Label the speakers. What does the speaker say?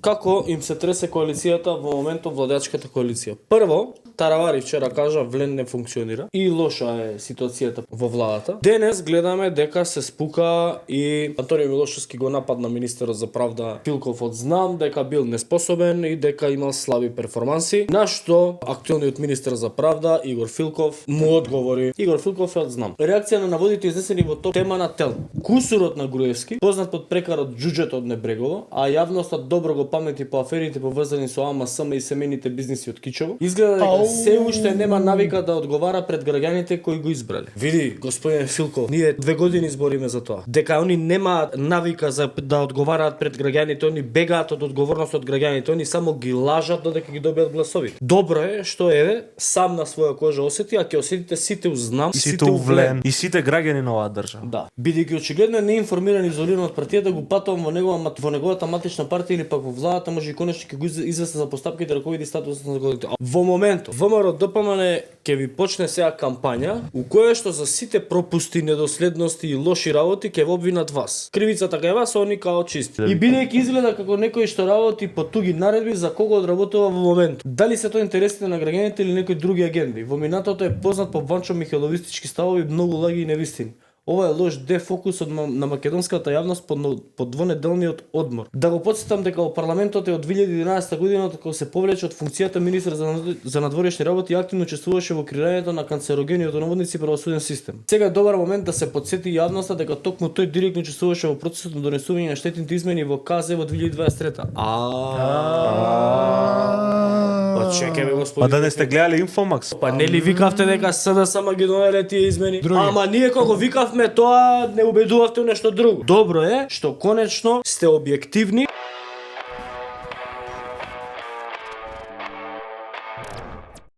Speaker 1: Како им се тресе коалицијата во моментот владеачката коалиција? Прво, Таравари вчера кажа влен не функционира и лоша е ситуацијата во владата. Денес гледаме дека се спука и Антонио Милошевски го нападна министерот за правда Филков од знам дека бил неспособен и дека имал слаби перформанси. На што актуелниот министер за правда Игор Филков му одговори. Игор Филков е од знам. Реакција на наводите изнесени во топ тема на Тел. Кусурот на Груевски, познат под прекарот Џуџето од Небрегово, а јавноста добро го памети по аферите поврзани со АМСМ и семените бизниси од Кичево. Изгледа дека се уште нема навика да одговара пред граѓаните кои го избрале. Види, господин Филков, ние 2 години збориме за тоа. Дека они нема навика за да одговараат пред граѓаните, они бегаат од одговорност од граѓаните, они само ги лажат додека ги добијат гласови. Добро е што еве сам на своја кожа осети, а ќе осетите сите узнам
Speaker 2: и сите увлен и сите граѓани на оваа држава.
Speaker 1: Да. Бидејќи очигледно е неинформиран и изолиран од партијата, го патувам во неговата матична партија или пак во владата, може и конечно ќе го извести за постапките, раковиди статусот на законите. Во моментот ВМРО ДПМН ќе ви почне сега кампања у која што за сите пропусти, недоследности и лоши работи ќе во обвинат вас. Кривицата кај вас они као чисти. И бидејќи изгледа како некој што работи по туги наредби за кого одработува во моментот. Дали се тоа интересите на граѓаните или некои други агенди? Во минатото е познат по Ванчо Михеловистички ставови, многу лаги и невистини. Ова е лош дефокус на македонската јавност по двонеделниот одмор. Да го потсетам дека во парламентот е од 2011 година кога се повлече од функцијата министер за надворешни работи и активно учествуваше во креирањето на канцерогениот наводници правосуден систем. Сега е добар момент да се потсети јавноста дека токму тој директно учествуваше во процесот на донесување на штетните измени во КЗ во 2023. Чекаме, господин.
Speaker 2: Па да не сте гледале Инфомакс?
Speaker 1: Па нели викавте дека СДСМ ги донеле тие измени? Ама ние кога викавме тоа не убедувавте у нешто друго. Добро е што конечно сте објективни.